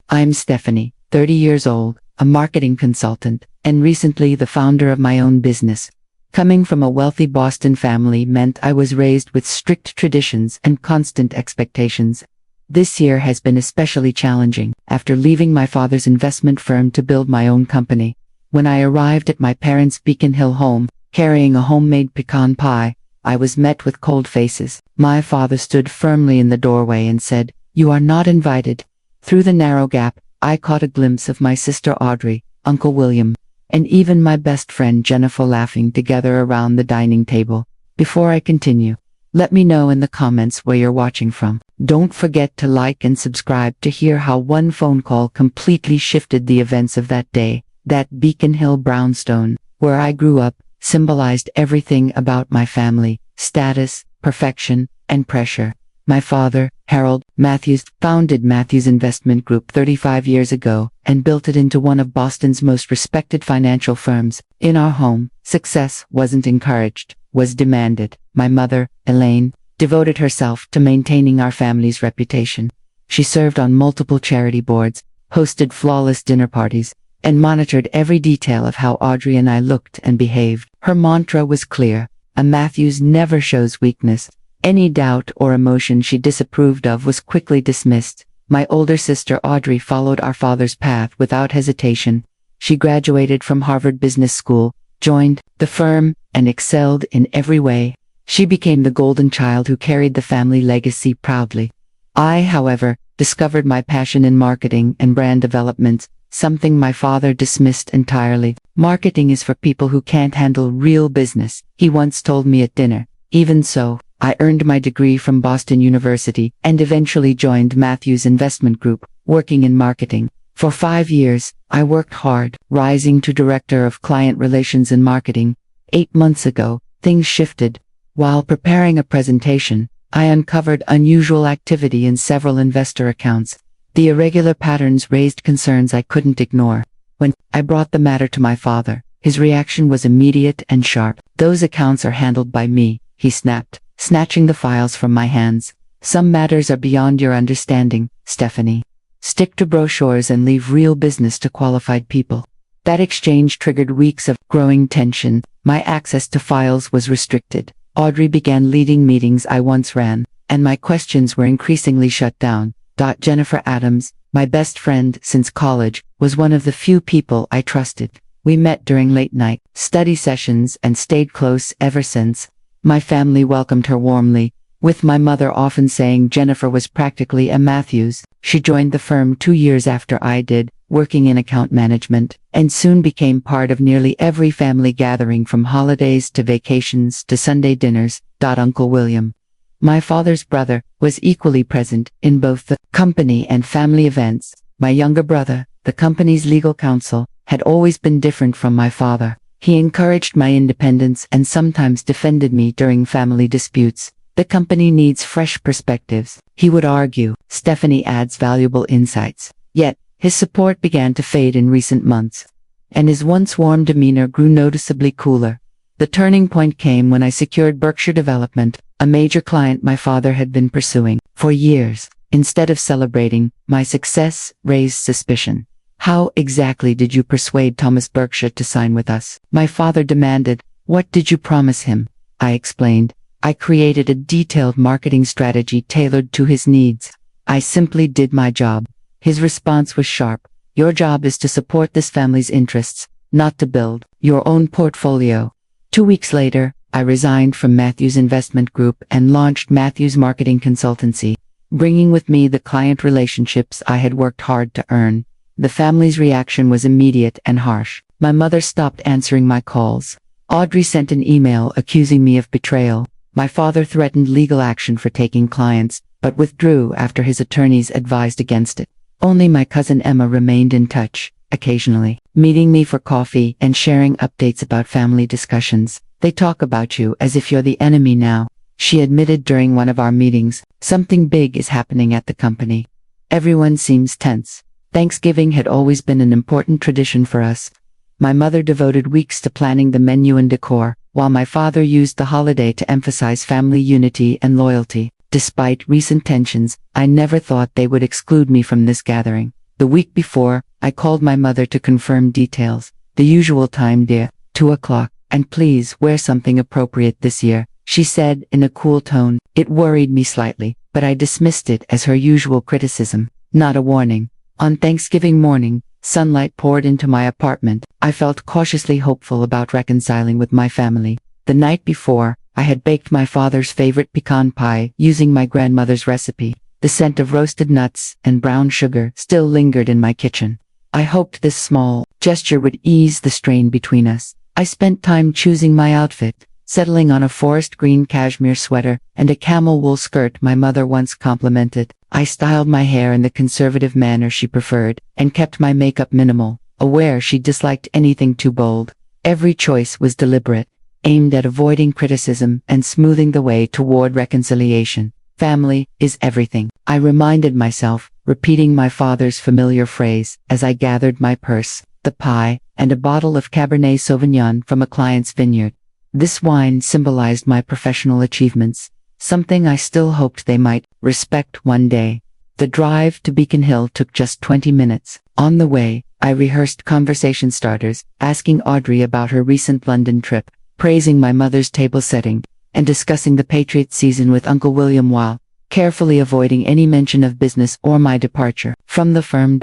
I'm Stephanie, 30 years old, a marketing consultant, and recently the founder of my own business. Coming from a wealthy Boston family meant I was raised with strict traditions and constant expectations. This year has been especially challenging, after leaving my father's investment firm to build my own company. When I arrived at my parents' Beacon Hill home, carrying a homemade pecan pie, I was met with cold faces. My father stood firmly in the doorway and said, "You are not invited." Through the narrow gap, I caught a glimpse of my sister Audrey, Uncle William, and even my best friend Jennifer laughing together around the dining table. Before I continue, let me know in the comments where you're watching from. Don't forget to like and subscribe to hear how one phone call completely shifted the events of that day. That Beacon Hill brownstone, where I grew up, symbolized everything about my family: status, perfection, and pressure. My father, Harold Matthews, founded Matthews Investment Group 35 years ago and built it into one of Boston's most respected financial firms. In our home, success wasn't encouraged, was demanded. My mother, Elaine, devoted herself to maintaining our family's reputation. She served on multiple charity boards, hosted flawless dinner parties, and monitored every detail of how Audrey and I looked and behaved. Her mantra was clear: a Matthews never shows weakness. Any doubt or emotion she disapproved of was quickly dismissed. My older sister Audrey followed our father's path without hesitation. She graduated from Harvard Business School, joined the firm, and excelled in every way. She became the golden child who carried the family legacy proudly. I, however, discovered my passion in marketing and brand development, something my father dismissed entirely. "Marketing is for people who can't handle real business," he once told me at dinner. Even so, I earned my degree from Boston University and eventually joined Matthews Investment Group, working in marketing. For 5 years, I worked hard, rising to Director of Client Relations and Marketing. 8 months ago, things shifted. While preparing a presentation, I uncovered unusual activity in several investor accounts. The irregular patterns raised concerns I couldn't ignore. When I brought the matter to my father, his reaction was immediate and sharp. "Those accounts are handled by me," he snapped, snatching the files from my hands. "Some matters are beyond your understanding, Stephanie. Stick to brochures and leave real business to qualified people." That exchange triggered weeks of growing tension. My access to files was restricted. Audrey began leading meetings I once ran, and my questions were increasingly shut down. Jennifer Adams, my best friend since college, was one of the few people I trusted. We met during late-night study sessions and stayed close ever since. My family welcomed her warmly, with my mother often saying Jennifer was practically a Matthews. She joined the firm 2 years after I did, working in account management, and soon became part of nearly every family gathering, from holidays to vacations to Sunday dinners. Uncle William, my father's brother, was equally present in both the company and family events. My younger brother, the company's legal counsel, had always been different from my father. He encouraged my independence and sometimes defended me during family disputes. "The company needs fresh perspectives," he would argue. "Stephanie adds valuable insights." Yet, his support began to fade in recent months, and his once warm demeanor grew noticeably cooler. The turning point came when I secured Berkshire Development, a major client my father had been pursuing for years. Instead of celebrating, my success raised suspicion. "How exactly did you persuade Thomas Berkshire to sign with us?" my father demanded. "What did you promise him?" I explained. "I created a detailed marketing strategy tailored to his needs. I simply did my job." His response was sharp. "Your job is to support this family's interests, not to build your own portfolio." 2 weeks later, I resigned from Matthews Investment Group and launched Matthews Marketing Consultancy, bringing with me the client relationships I had worked hard to earn. The family's reaction was immediate and harsh. My mother stopped answering my calls. Audrey sent an email accusing me of betrayal. My father threatened legal action for taking clients, but withdrew after his attorneys advised against it. Only my cousin Emma remained in touch, occasionally meeting me for coffee and sharing updates about family discussions. "They talk about you as if you're the enemy now," she admitted during one of our meetings. "Something big is happening at the company. Everyone seems tense." Thanksgiving had always been an important tradition for us. My mother devoted weeks to planning the menu and decor, while my father used the holiday to emphasize family unity and loyalty. Despite recent tensions, I never thought they would exclude me from this gathering. The week before, I called my mother to confirm details. The usual time, dear, 2 o'clock, and please wear something appropriate this year, she said in a cool tone. It worried me slightly, but I dismissed it as her usual criticism, not a warning. On Thanksgiving morning, sunlight poured into my apartment. I felt cautiously hopeful about reconciling with my family. The night before, I had baked my father's favorite pecan pie using my grandmother's recipe. The scent of roasted nuts and brown sugar still lingered in my kitchen. I hoped this small gesture would ease the strain between us. I spent time choosing my outfit, settling on a forest green cashmere sweater and a camel wool skirt my mother once complimented. I styled my hair in the conservative manner she preferred, and kept my makeup minimal, aware she disliked anything too bold. Every choice was deliberate, aimed at avoiding criticism and smoothing the way toward reconciliation. Family is everything, I reminded myself, repeating my father's familiar phrase as I gathered my purse, the pie, and a bottle of Cabernet Sauvignon from a client's vineyard. This wine symbolized my professional achievements, something I still hoped they might respect one day. The drive to Beacon Hill took just 20 minutes. On the way, I rehearsed conversation starters, asking Audrey about her recent London trip, praising my mother's table setting, and discussing the Patriots season with Uncle William while carefully avoiding any mention of business or my departure from the firm.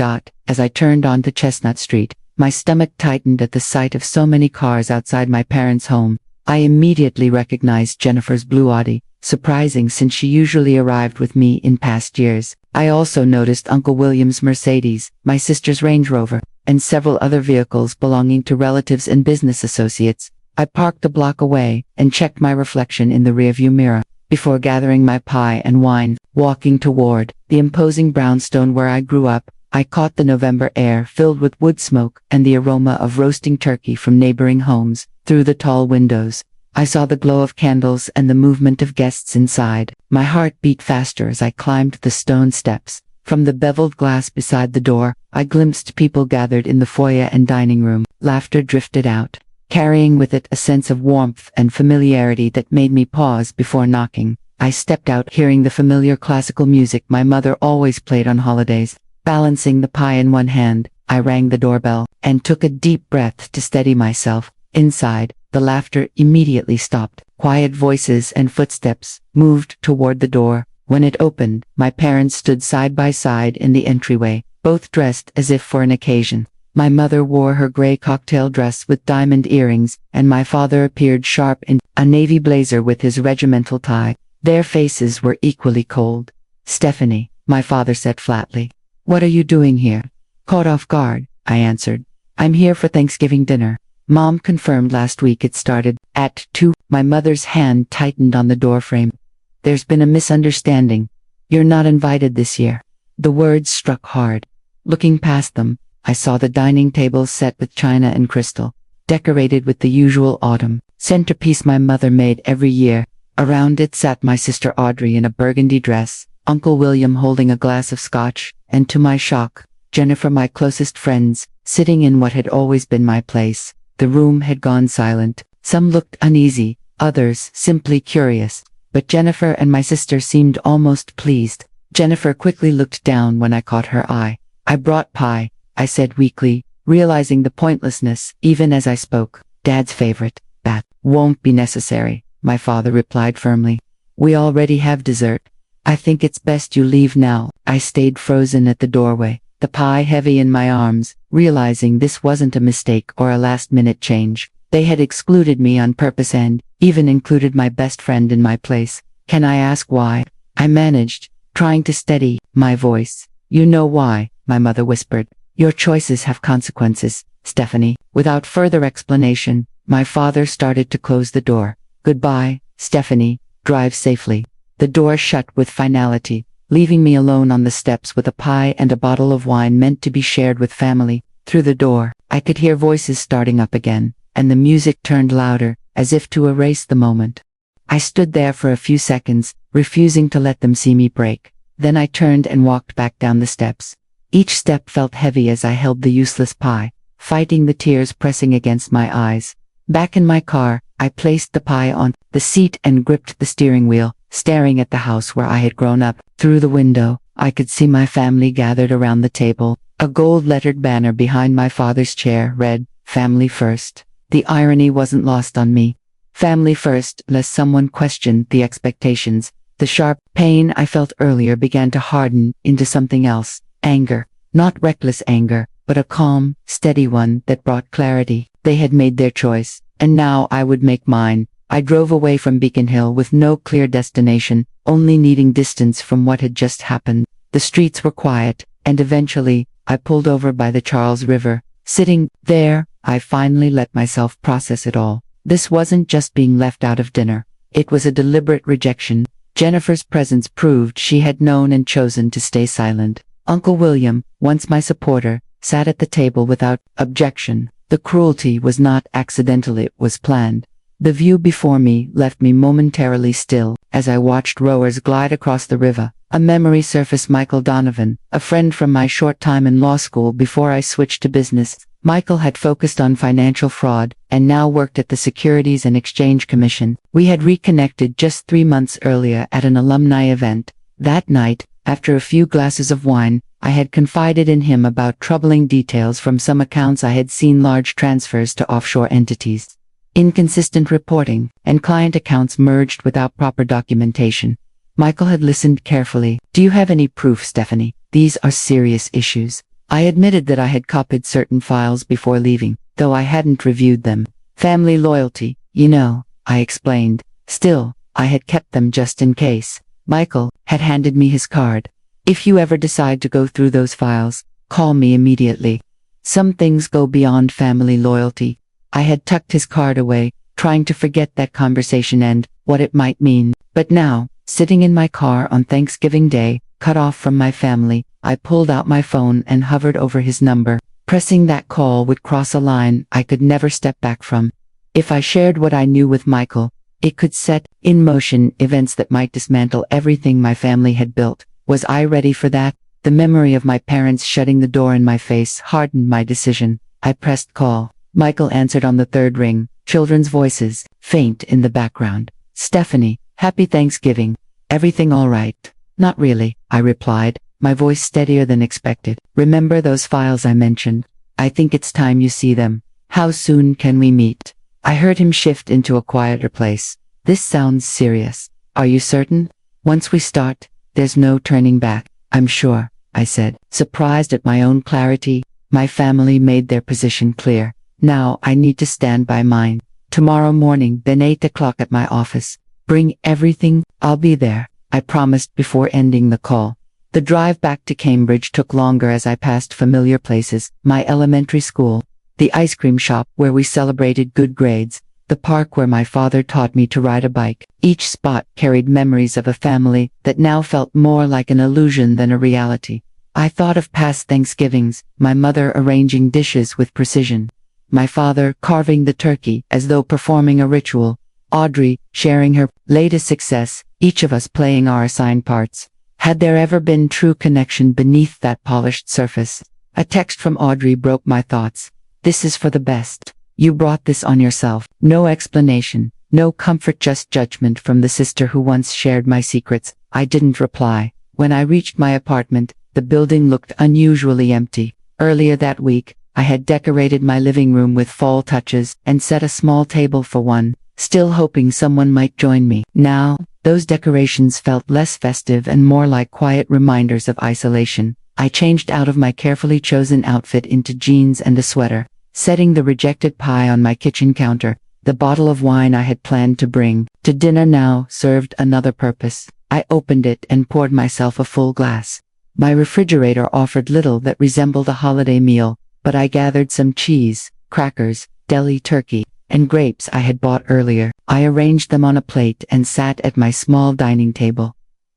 As I turned onto Chestnut Street, my stomach tightened at the sight of so many cars outside my parents' home. I immediately recognized Jennifer's blue Audi, surprising since she usually arrived with me in past years. I also noticed Uncle William's Mercedes, my sister's Range Rover, and several other vehicles belonging to relatives and business associates. I parked a block away and checked my reflection in the rearview mirror before gathering my pie and wine. Walking toward the imposing brownstone where I grew up, I caught the November air filled with wood smoke and the aroma of roasting turkey from neighboring homes. Through the tall windows, I saw the glow of candles and the movement of guests inside. My heart beat faster as I climbed the stone steps. From the beveled glass beside the door, I glimpsed people gathered in the foyer and dining room. Laughter drifted out, carrying with it a sense of warmth and familiarity that made me pause before knocking. I stepped out, hearing the familiar classical music my mother always played on holidays. Balancing the pie in one hand, I rang the doorbell and took a deep breath to steady myself. Inside, the laughter immediately stopped. Quiet voices and footsteps moved toward the door. When it opened, my parents stood side by side in the entryway, both dressed as if for an occasion. My mother wore her gray cocktail dress with diamond earrings, and my father appeared sharp in a navy blazer with his regimental tie. Their faces were equally cold. "Stephanie," my father said flatly. "What are you doing here?" Caught off guard, I answered. "I'm here for Thanksgiving dinner. Mom confirmed last week it started at 2. My mother's hand tightened on the doorframe. "There's been a misunderstanding. You're not invited this year." The words struck hard. Looking past them, I saw the dining table set with china and crystal, decorated with the usual autumn centerpiece my mother made every year. Around it sat my sister Audrey in a burgundy dress, Uncle William holding a glass of scotch, and to my shock, Jennifer, my closest friends, sitting in what had always been my place. The room had gone silent. Some looked uneasy, others simply curious, but Jennifer and my sister seemed almost pleased. Jennifer quickly looked down when I caught her eye. "I brought pie," I said weakly, realizing the pointlessness even as I spoke. "Dad's favorite." "That won't be necessary," my father replied firmly. "We already have dessert. I think it's best you leave now." I stayed frozen at the doorway, the pie heavy in my arms, realizing this wasn't a mistake or a last-minute change. They had excluded me on purpose and even included my best friend in my place. "Can I ask why?" I managed, trying to steady my voice. "You know why," my mother whispered. "Your choices have consequences, Stephanie." Without further explanation, my father started to close the door. "Goodbye, Stephanie. Drive safely." The door shut with finality, leaving me alone on the steps with a pie and a bottle of wine meant to be shared with family. Through the door, I could hear voices starting up again, and the music turned louder, as if to erase the moment. I stood there for a few seconds, refusing to let them see me break. Then I turned and walked back down the steps. Each step felt heavy as I held the useless pie, fighting the tears pressing against my eyes. Back in my car, I placed the pie on the seat and gripped the steering wheel, staring at the house where I had grown up. Through the window, I could see my family gathered around the table, A gold-lettered banner behind my father's chair read, "Family First." The irony wasn't lost on me. Family first, lest someone questioned the expectations. The sharp pain I felt earlier began to harden into something else. Anger. Not reckless anger, but a calm, steady one that brought clarity. They had made their choice, and now I would make mine. I drove away from Beacon Hill with no clear destination, only needing distance from what had just happened. The streets were quiet, and eventually, I pulled over by the Charles River. Sitting there, I finally let myself process it all. This wasn't just being left out of dinner. It was a deliberate rejection. Jennifer's presence proved she had known and chosen to stay silent. Uncle William, once my supporter, sat at the table without objection. The cruelty was not accidental, it was planned. The view before me left me momentarily still as I watched rowers glide across the river. A memory surfaced. Michael Donovan, a friend from my short time in law school before I switched to business. Michael had focused on financial fraud and now worked at the Securities and Exchange Commission. We had reconnected just 3 months earlier at an alumni event. That night, after a few glasses of wine, I had confided in him about troubling details from some accounts I had seen: large transfers to offshore entities, inconsistent reporting, and client accounts merged without proper documentation. Michael had listened carefully. "Do you have any proof, Stephanie? These are serious issues." I admitted that I had copied certain files before leaving, though I hadn't reviewed them. "Family loyalty, you know," I explained. Still, I had kept them just in case. Michael had handed me his card. "If you ever decide to go through those files, call me immediately. Some things go beyond family loyalty." I had tucked his card away, trying to forget that conversation and what it might mean. But now, sitting in my car on Thanksgiving Day, cut off from my family, I pulled out my phone and hovered over his number. Pressing that call would cross a line I could never step back from. If I shared what I knew with Michael, it could set in motion events that might dismantle everything my family had built. Was I ready for that? The memory of my parents shutting the door in my face hardened my decision. I pressed call. Michael answered on the third ring, children's voices, faint in the background. "Stephanie, happy Thanksgiving. Everything all right?" "Not really," I replied, my voice steadier than expected. "Remember those files I mentioned? I think it's time you see them. How soon can we meet?" I heard him shift into a quieter place. "This sounds serious. Are you certain? Once we start, there's no turning back." "I'm sure," I said, surprised at my own clarity. My family made their position clear. Now I need to stand by mine. "Tomorrow morning, then 8 o'clock at my office. Bring everything. I'll be there," I promised before ending the call. The drive back to Cambridge took longer as I passed familiar places: my elementary school, the ice cream shop where we celebrated good grades, the park where my father taught me to ride a bike. Each spot carried memories of a family that now felt more like an illusion than a reality. I thought of past Thanksgivings, my mother arranging dishes with precision, my father carving the turkey as though performing a ritual, Audrey sharing her latest success, each of us playing our assigned parts. Had there ever been true connection beneath that polished surface? A text from Audrey broke my thoughts. "This is for the best. You brought this on yourself." No explanation, no comfort, just judgment from the sister who once shared my secrets. I didn't reply. When I reached my apartment, the building looked unusually empty. Earlier that week, I had decorated my living room with fall touches and set a small table for one, still hoping someone might join me. Now, those decorations felt less festive and more like quiet reminders of isolation. I changed out of my carefully chosen outfit into jeans and a sweater, setting the rejected pie on my kitchen counter. The bottle of wine I had planned to bring to dinner now served another purpose. I opened it and poured myself a full glass. My refrigerator offered little that resembled a holiday meal, but I gathered some cheese, crackers, deli turkey, and grapes I had bought earlier. I arranged them on a plate and sat at my small dining table.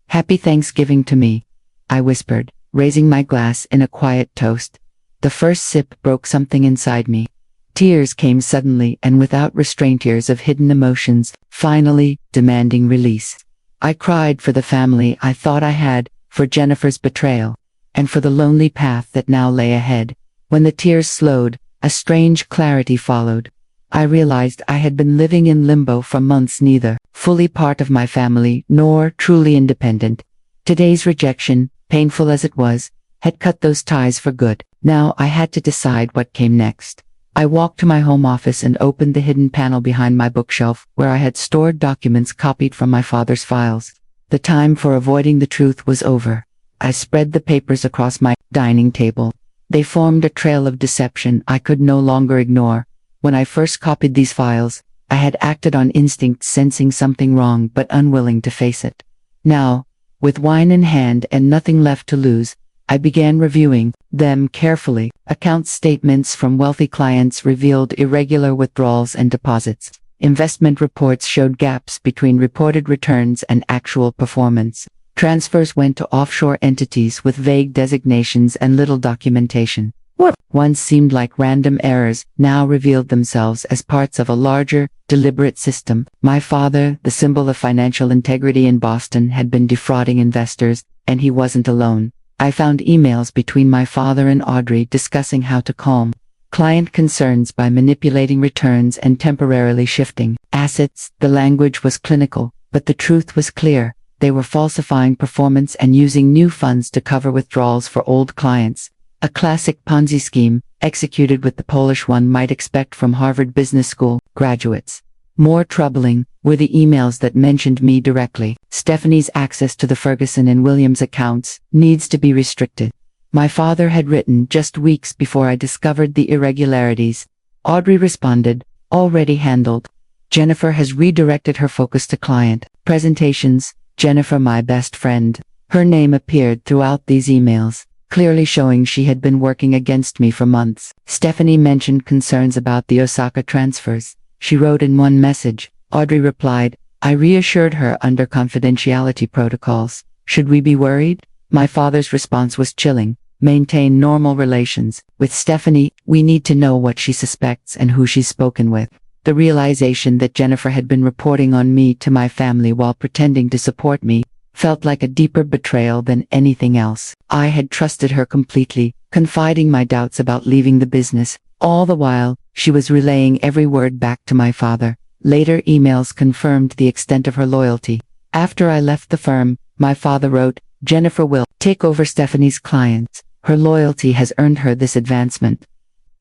"Happy Thanksgiving to me," I whispered, raising my glass in a quiet toast. The first sip broke something inside me. Tears came suddenly and without restraint, tears of hidden emotions, finally demanding release. I cried for the family I thought I had, for Jennifer's betrayal, and for the lonely path that now lay ahead. When the tears slowed, a strange clarity followed. I realized I had been living in limbo for months, neither fully part of my family nor truly independent. Today's rejection, painful as it was, had cut those ties for good. Now I had to decide what came next. I walked to my home office and opened the hidden panel behind my bookshelf, where I had stored documents copied from my father's files. The time for avoiding the truth was over. I spread the papers across my dining table. They formed a trail of deception I could no longer ignore. When I first copied these files, I had acted on instinct, sensing something wrong but unwilling to face it. Now, with wine in hand and nothing left to lose, I began reviewing them carefully. Account statements from wealthy clients revealed irregular withdrawals and deposits. Investment reports showed gaps between reported returns and actual performance. Transfers went to offshore entities with vague designations and little documentation. What once seemed like random errors now revealed themselves as parts of a larger, deliberate system. My father, the symbol of financial integrity in Boston, had been defrauding investors, and he wasn't alone. I found emails between my father and Audrey discussing how to calm client concerns by manipulating returns and temporarily shifting assets. The language was clinical, but the truth was clear. They were falsifying performance and using new funds to cover withdrawals for old clients. A classic Ponzi scheme, executed with the polish one might expect from Harvard Business School graduates. More troubling were the emails that mentioned me directly. Stephanie's access to the Ferguson and Williams accounts needs to be restricted. My father had written just weeks before I discovered the irregularities. Audrey responded, already handled. Jennifer has redirected her focus to client presentations. Jennifer, my best friend. Her name appeared throughout these emails, clearly showing she had been working against me for months. Stephanie mentioned concerns about the Osaka transfers. She wrote in one message. Audrey replied, I reassured her under confidentiality protocols. Should we be worried? My father's response was chilling. Maintain normal relations. With Stephanie, we need to know what she suspects and who she's spoken with. The realization that Jennifer had been reporting on me to my family while pretending to support me felt like a deeper betrayal than anything else. I had trusted her completely, confiding my doubts about leaving the business. All the while, she was relaying every word back to my father. Later emails confirmed the extent of her loyalty. After I left the firm, my father wrote, Jennifer will take over Stephanie's clients. Her loyalty has earned her this advancement.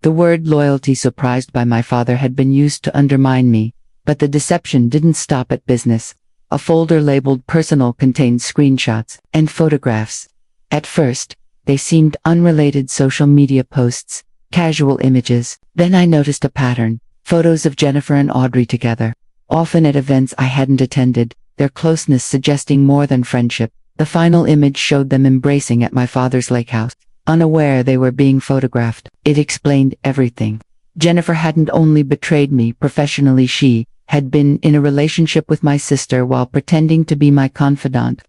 The word loyalty, surprised by my father, had been used to undermine me, but the deception didn't stop at business. A folder labeled personal contained screenshots and photographs. At first, they seemed unrelated social media posts, casual images. Then I noticed a pattern. Photos of Jennifer and Audrey together, often at events I hadn't attended, their closeness suggesting more than friendship. The final image showed them embracing at my father's lake house. Unaware they were being photographed, it explained everything. Jennifer hadn't only betrayed me professionally, she had been in a relationship with my sister while pretending to be my confidant.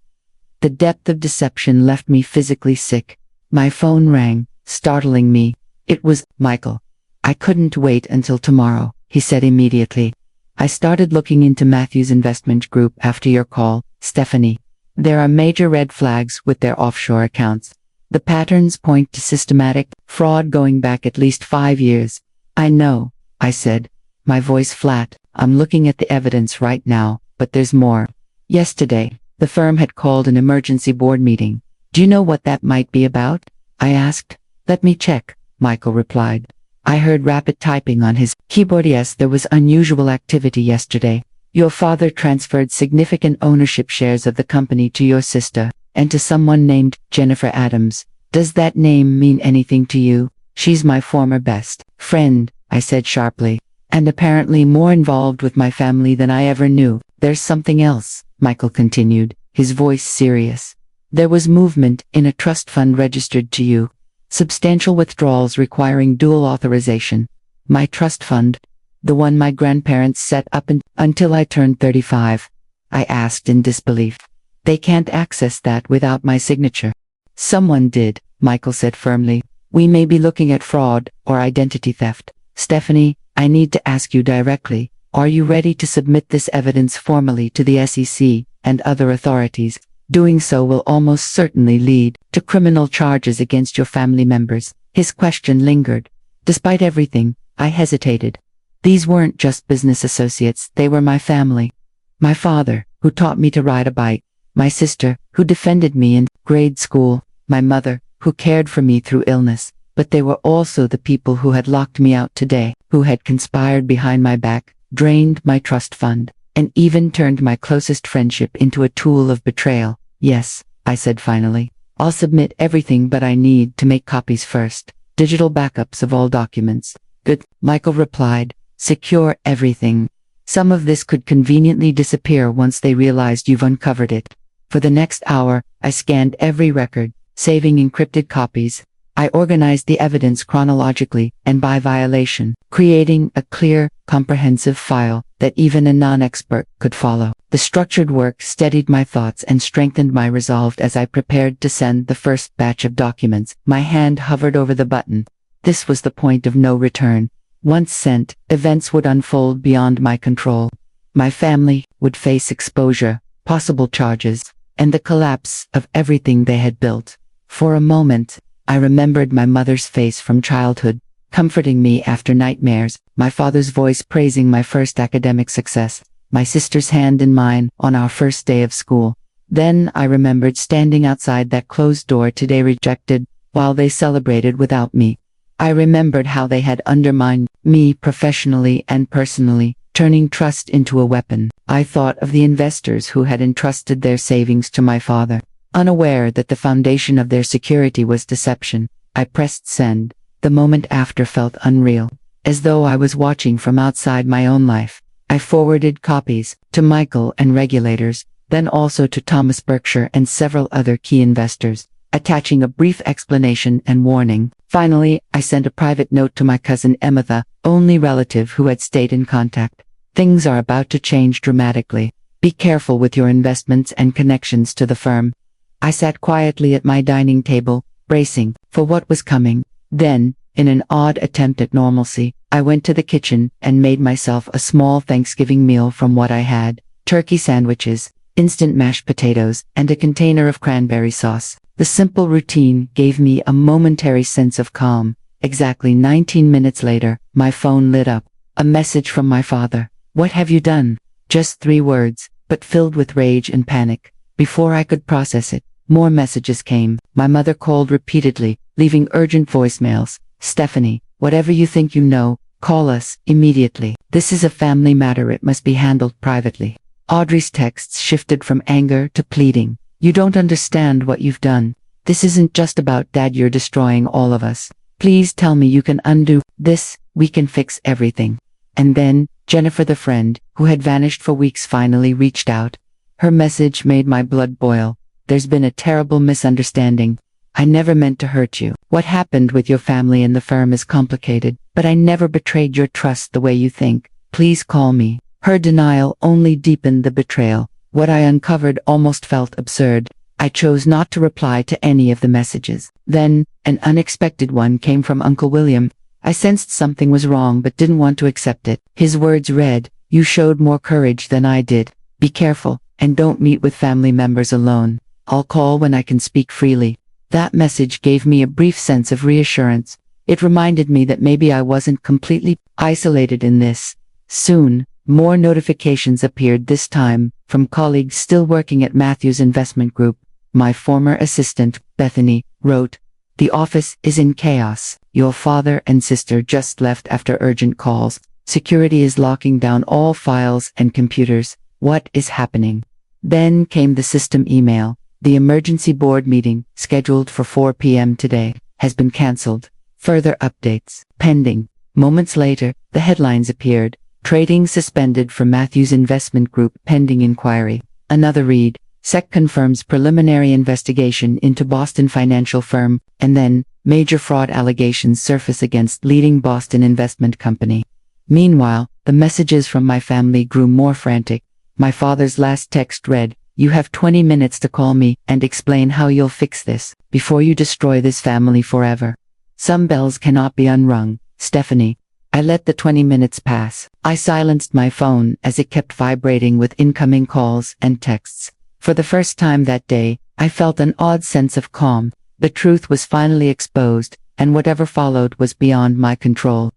The depth of deception left me physically sick. My phone rang, startling me. It was Michael. I couldn't wait until tomorrow, he said immediately. I started looking into Matthew's investment group after your call, Stephanie. There are major red flags with their offshore accounts. The patterns point to systematic fraud going back at least 5 years. I know, I said, my voice flat. I'm looking at the evidence right now, but there's more. Yesterday, the firm had called an emergency board meeting. Do you know what that might be about? I asked. Let me check, Michael replied. I heard rapid typing on his keyboard. Yes, there was unusual activity yesterday. Your father transferred significant ownership shares of the company to your sister, and to someone named Jennifer Adams. Does that name mean anything to you? She's my former best friend, I said sharply, and apparently more involved with my family than I ever knew. There's something else, Michael continued, his voice serious. There was movement in a trust fund registered to you. Substantial withdrawals requiring dual authorization. My trust fund, the one my grandparents set up until I turned 35. I asked in disbelief. They can't access that without my signature. Someone did, Michael said firmly. We may be looking at fraud or identity theft. Stephanie, I need to ask you directly, are you ready to submit this evidence formally to the SEC and other authorities? Doing so will almost certainly lead to criminal charges against your family members. His question lingered. Despite everything, I hesitated. These weren't just business associates, they were my family. My father, who taught me to ride a bike. My sister, who defended me in grade school. My mother, who cared for me through illness. but they were also the people who had locked me out today, who had conspired behind my back, drained my trust fund, and even turned my closest friendship into a tool of betrayal. Yes, I said finally. I'll submit everything, but I need to make copies first. Digital backups of all documents. Good, Michael replied. Secure everything. Some of this could conveniently disappear once they realized you've uncovered it. For the next hour, I scanned every record, saving encrypted copies. I organized the evidence chronologically and by violation, creating a clear, comprehensive file that even a non-expert could follow. The structured work steadied my thoughts and strengthened my resolve as I prepared to send the first batch of documents. My hand hovered over the button. This was the point of no return. Once sent, events would unfold beyond my control. My family would face exposure, possible charges, and the collapse of everything they had built. For a moment, I remembered my mother's face from childhood, comforting me after nightmares, my father's voice praising my first academic success, my sister's hand in mine on our first day of school. Then I remembered standing outside that closed door today rejected, while they celebrated without me. I remembered how they had undermined me professionally and personally, turning trust into a weapon. I thought of the investors who had entrusted their savings to my father. Unaware that the foundation of their security was deception, I pressed send. The moment after felt unreal, as though I was watching from outside my own life. I forwarded copies to Michael and regulators, then also to Thomas Berkshire and several other key investors, attaching a brief explanation and warning. Finally, I sent a private note to my cousin Emma, the only relative who had stayed in contact. Things are about to change dramatically. Be careful with your investments and connections to the firm. I sat quietly at my dining table, bracing for what was coming. Then, in an odd attempt at normalcy, I went to the kitchen and made myself a small Thanksgiving meal from what I had: turkey sandwiches, instant mashed potatoes, and a container of cranberry sauce. The simple routine gave me a momentary sense of calm. Exactly 19 minutes later, my phone lit up. A message from my father. "What have you done?" Just 3 words, but filled with rage and panic. Before I could process it, more messages came. My mother called repeatedly, leaving urgent voicemails. "Stephanie, whatever you think you know, call us immediately. This is a family matter, it must be handled privately." Audrey's texts shifted from anger to pleading. "You don't understand what you've done. This isn't just about Dad, you're destroying all of us. Please tell me you can undo this, we can fix everything." And then, Jennifer, the friend, who had vanished for weeks, finally reached out. Her message made my blood boil. "There's been a terrible misunderstanding. I never meant to hurt you. What happened with your family and the firm is complicated, but I never betrayed your trust the way you think. Please call me." Her denial only deepened the betrayal. What I uncovered almost felt absurd. I chose not to reply to any of the messages. Then, an unexpected one came from Uncle William. I sensed something was wrong but didn't want to accept it. His words read, "You showed more courage than I did. Be careful, and don't meet with family members alone. I'll call when I can speak freely." That message gave me a brief sense of reassurance. It reminded me that maybe I wasn't completely isolated in this. Soon, more notifications appeared, this time from colleagues still working at Matthews Investment Group. My former assistant, Bethany, wrote, "The office is in chaos. Your father and sister just left after urgent calls. Security is locking down all files and computers. What is happening?" Then came the system email. "The emergency board meeting, scheduled for 4 p.m. today, has been cancelled. Further updates pending." Moments later, the headlines appeared. "Trading suspended for Matthews Investment Group pending inquiry." Another read, "SEC confirms preliminary investigation into Boston financial firm," and then, "Major fraud allegations surface against leading Boston investment company." Meanwhile, the messages from my family grew more frantic. My father's last text read, "You have 20 minutes to call me and explain how you'll fix this, before you destroy this family forever. Some bells cannot be unrung, Stephanie." I let the 20 minutes pass. I silenced my phone as it kept vibrating with incoming calls and texts. For the first time that day, I felt an odd sense of calm. The truth was finally exposed, and whatever followed was beyond my control.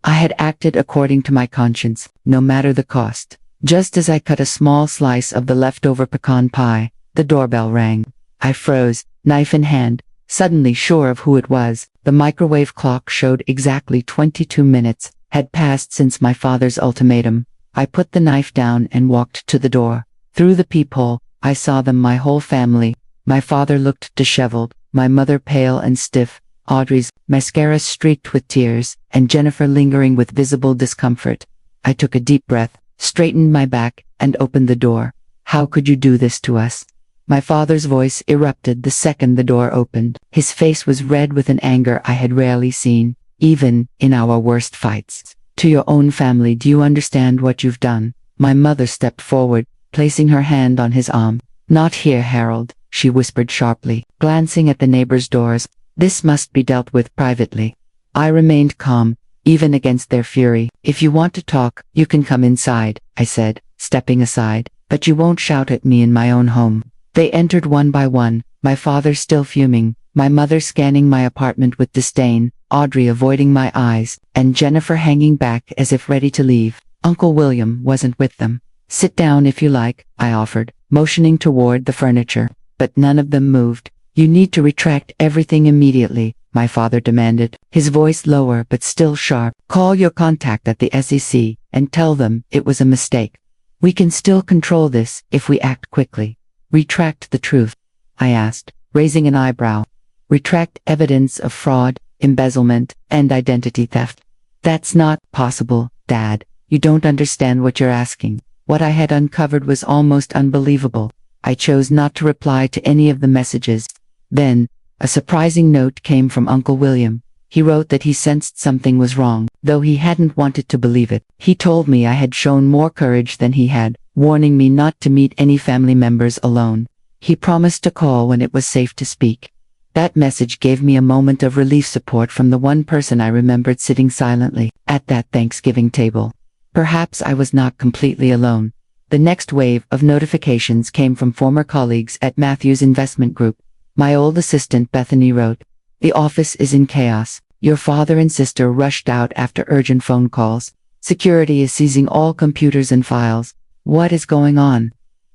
I had acted according to my conscience, no matter the cost. Just as I cut a small slice of the leftover pecan pie, the doorbell rang. I froze, knife in hand, Suddenly sure of who it was, the microwave clock showed exactly 22 minutes had passed since my father's ultimatum. I put the knife down and walked to the door. Through the peephole, I saw them, my whole family. My father looked disheveled, my mother pale and stiff, Audrey's mascara streaked with tears, and Jennifer lingering with visible discomfort. I took a deep breath, straightened my back, and opened the door. How could you do this to us? My father's voice erupted the second the door opened. His face was red with an anger I had rarely seen, even in our worst fights. To your own family, do you understand what you've done? My mother stepped forward, placing her hand on his arm. Not here, Harold, she whispered sharply, glancing at the neighbors' doors. This must be dealt with privately. I remained calm, even against their fury. If you want to talk, you can come inside, I said, stepping aside, but you won't shout at me in my own home. They entered one by one, my father still fuming, my mother scanning my apartment with disdain, Audrey avoiding my eyes, and Jennifer hanging back as if ready to leave. Uncle William wasn't with them. Sit down if you like, I offered, motioning toward the furniture, but none of them moved. You need to retract everything immediately, my father demanded, his voice lower but still sharp. Call your contact at the SEC and tell them it was a mistake. We can still control this if we act quickly. Retract the truth, I asked, raising an eyebrow. Retract evidence of fraud, embezzlement, and identity theft. That's not possible, Dad. You don't understand what you're asking. What I had uncovered was almost unbelievable. I chose not to reply to any of the messages. Then, a surprising note came from Uncle William. He wrote that he sensed something was wrong, though he hadn't wanted to believe it. He told me I had shown more courage than he had, warning me not to meet any family members alone. He promised to call when it was safe to speak. That message gave me a moment of relief, support from the one person I remembered sitting silently at that Thanksgiving table. Perhaps I was not completely alone. The next wave of notifications came from former colleagues at Matthews Investment Group. My old assistant Bethany wrote, "The office is in chaos. Your father and sister rushed out after urgent phone calls. Security is seizing all computers and files. What is going on?"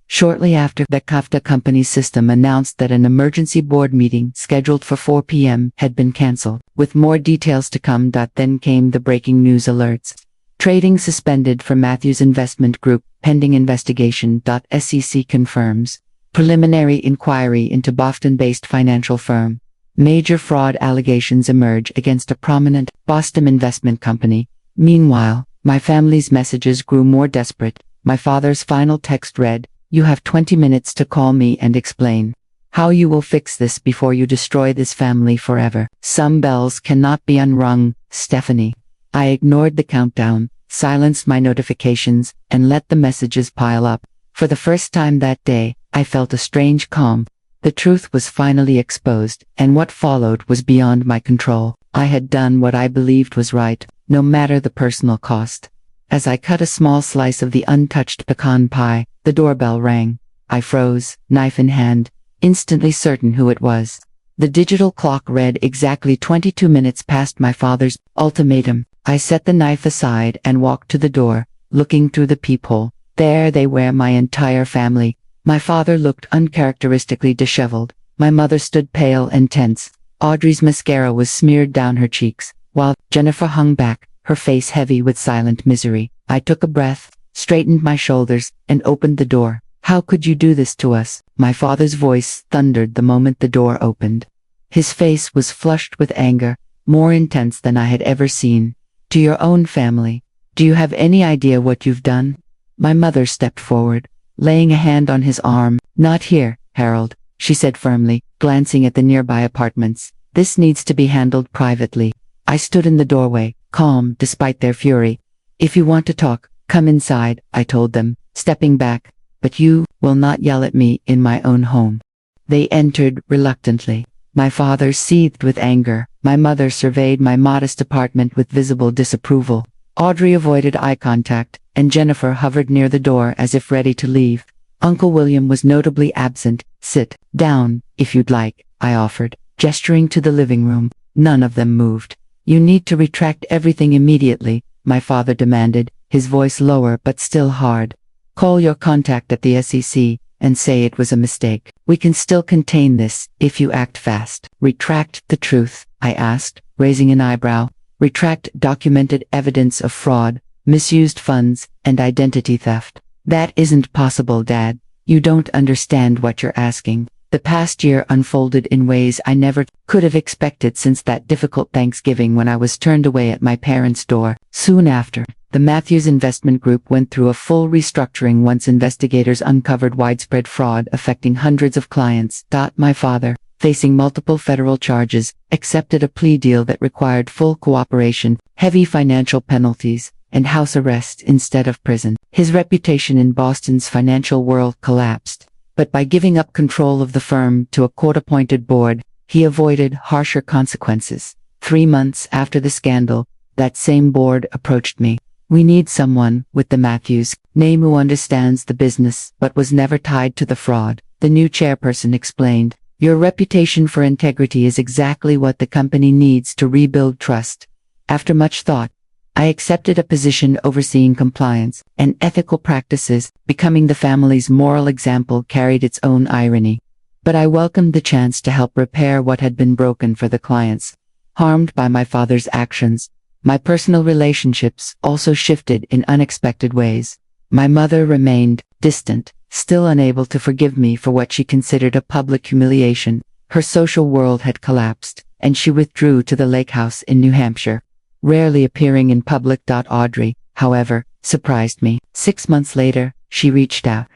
Shortly after, the Kafta company's system announced that an emergency board meeting scheduled for 4 p.m. had been cancelled. With more details to come. Then came the breaking news alerts. Trading suspended for Matthews Investment Group, pending investigation. SEC confirms. Preliminary inquiry into Boston-based financial firm. Major fraud allegations emerge against a prominent Boston investment company. Meanwhile, my family's messages grew more desperate. My father's final text read, "You have 20 minutes to call me and explain how you will fix this before you destroy this family forever. Some bells cannot be unrung, Stephanie." I ignored the countdown, silenced my notifications, and let the messages pile up. For the first time that day, I felt a strange calm. The truth was finally exposed, and what followed was beyond my control. I had done what I believed was right, no matter the personal cost. As I cut a small slice of the untouched pecan pie, the doorbell rang. I froze, knife in hand, instantly certain who it was. The digital clock read exactly 22 minutes past my father's ultimatum. I set the knife aside and walked to the door, looking through the peephole. There they were, my entire family. My father looked uncharacteristically disheveled. My mother stood pale and tense. Audrey's mascara was smeared down her cheeks, while Jennifer hung back, her face heavy with silent misery. I took a breath, straightened my shoulders, and opened the door. "How could you do this to us?" My father's voice thundered the moment the door opened. His face was flushed with anger, more intense than I had ever seen. "To your own family. Do you have any idea what you've done?" My mother stepped forward, laying a hand on his arm. "Not here, Harold," she said firmly, glancing at the nearby apartments. "This needs to be handled privately." I stood in the doorway, calm despite their fury. "If you want to talk, come inside," I told them, stepping back. "But you will not yell at me in my own home." They entered reluctantly. My father seethed with anger. My mother surveyed my modest apartment with visible disapproval. Audrey avoided eye contact, and Jennifer hovered near the door as if ready to leave. Uncle William was notably absent. "Sit down, if you'd like," I offered, gesturing to the living room. None of them moved. "You need to retract everything immediately," my father demanded, his voice lower but still hard. "Call your contact at the SEC and say it was a mistake. We can still contain this, if you act fast. Retract the truth, I asked, raising an eyebrow. Retract documented evidence of fraud, misused funds, and identity theft. That isn't possible, Dad. You don't understand what you're asking. The past year unfolded in ways I never could have expected since that difficult Thanksgiving when I was turned away at my parents' door. Soon after, the Matthews Investment Group went through a full restructuring once investigators uncovered widespread fraud affecting hundreds of clients. My father, facing multiple federal charges, accepted a plea deal that required full cooperation, heavy financial penalties, and house arrest instead of prison. His reputation in Boston's financial world collapsed. But by giving up control of the firm to a court-appointed board, he avoided harsher consequences. 3 months after the scandal, that same board approached me. We need someone with the Matthews name who understands the business but was never tied to the fraud. The new chairperson explained, your reputation for integrity is exactly what the company needs to rebuild trust. After much thought, I accepted a position overseeing compliance and ethical practices. Becoming the family's moral example carried its own irony. But I welcomed the chance to help repair what had been broken for the clients. Harmed by my father's actions, my personal relationships also shifted in unexpected ways. My mother remained distant, still unable to forgive me for what she considered a public humiliation. Her social world had collapsed, and she withdrew to the lake house in New Hampshire, rarely appearing in public. Audrey, however, surprised me. 6 months later, she reached out.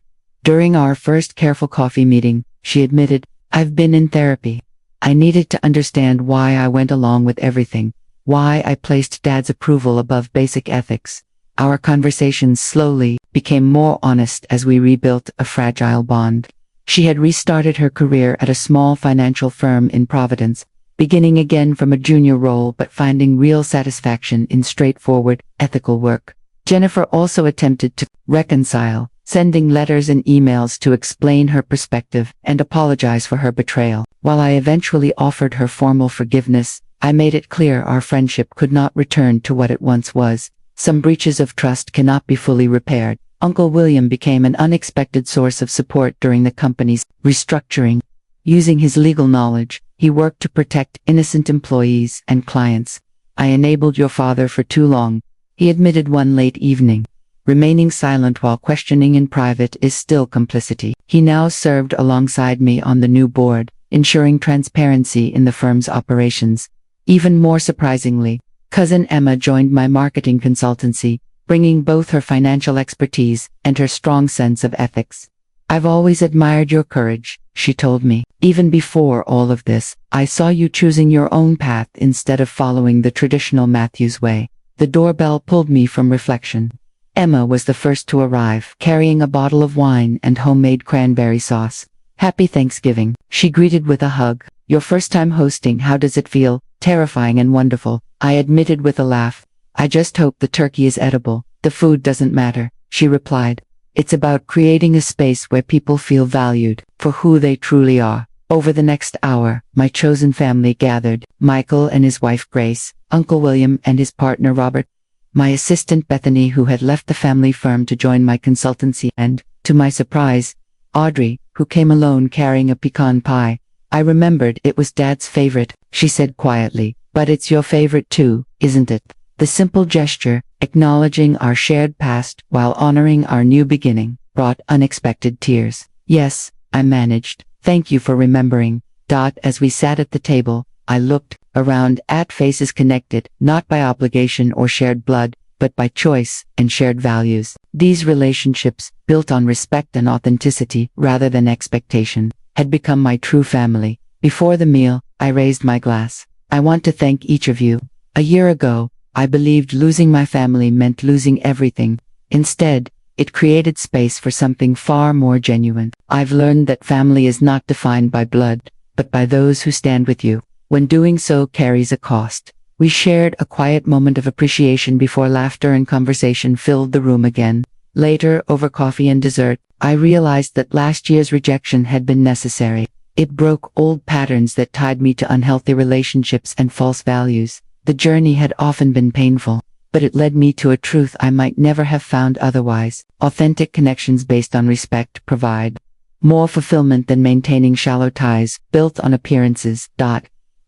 During our first careful coffee meeting, she admitted, I've been in therapy. I needed to understand why I went along with everything, why I placed Dad's approval above basic ethics. Our conversations slowly became more honest as we rebuilt a fragile bond. She had restarted her career at a small financial firm in Providence, beginning again from a junior role but finding real satisfaction in straightforward, ethical work. Jennifer also attempted to reconcile, sending letters and emails to explain her perspective and apologize for her betrayal. While I eventually offered her formal forgiveness, I made it clear our friendship could not return to what it once was. Some breaches of trust cannot be fully repaired. Uncle William became an unexpected source of support during the company's restructuring. Using his legal knowledge, he worked to protect innocent employees and clients. I enabled your father for too long, he admitted one late evening. Remaining silent while questioning in private is still complicity. He now served alongside me on the new board, ensuring transparency in the firm's operations. Even more surprisingly, cousin Emma joined my marketing consultancy, bringing both her financial expertise and her strong sense of ethics. I've always admired your courage, she told me. Even before all of this, I saw you choosing your own path instead of following the traditional Matthews way. The doorbell pulled me from reflection. Emma was the first to arrive, carrying a bottle of wine and homemade cranberry sauce. Happy Thanksgiving, she greeted with a hug. Your first time hosting, how does it feel? Terrifying and wonderful, I admitted with a laugh. I just hope the turkey is edible. The food doesn't matter, she replied. It's about creating a space where people feel valued for who they truly are. Over the next hour, my chosen family gathered, Michael and his wife Grace, Uncle William and his partner Robert, my assistant Bethany who had left the family firm to join my consultancy and, to my surprise, Audrey, who came alone carrying a pecan pie. I remembered it was Dad's favorite, she said quietly, but it's your favorite too, isn't it? The simple gesture, acknowledging our shared past while honoring our new beginning, brought unexpected tears. Yes, I managed. Thank you for remembering. As we sat at the table, I looked around at faces connected, not by obligation or shared blood, but by choice and shared values. These relationships, built on respect and authenticity rather than expectation, had become my true family. Before the meal, I raised my glass. I want to thank each of you. A year ago, I believed losing my family meant losing everything. Instead, it created space for something far more genuine. I've learned that family is not defined by blood, but by those who stand with you. When doing so carries a cost. We shared a quiet moment of appreciation before laughter and conversation filled the room again. Later, over coffee and dessert, I realized that last year's rejection had been necessary. It broke old patterns that tied me to unhealthy relationships and false values. The journey had often been painful, but it led me to a truth I might never have found otherwise. Authentic connections based on respect provide more fulfillment than maintaining shallow ties built on appearances.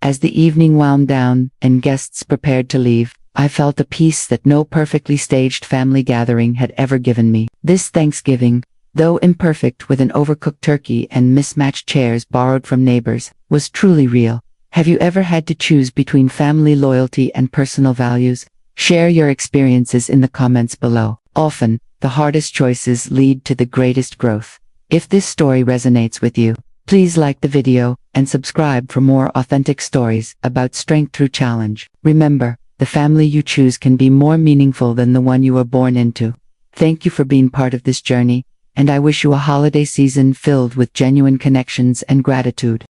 As the evening wound down and guests prepared to leave, I felt a peace that no perfectly staged family gathering had ever given me. This Thanksgiving, though imperfect with an overcooked turkey and mismatched chairs borrowed from neighbors, was truly real. Have you ever had to choose between family loyalty and personal values? Share your experiences in the comments below. Often, the hardest choices lead to the greatest growth. If this story resonates with you, please like the video and subscribe for more authentic stories about strength through challenge. Remember, the family you choose can be more meaningful than the one you were born into. Thank you for being part of this journey, and I wish you a holiday season filled with genuine connections and gratitude.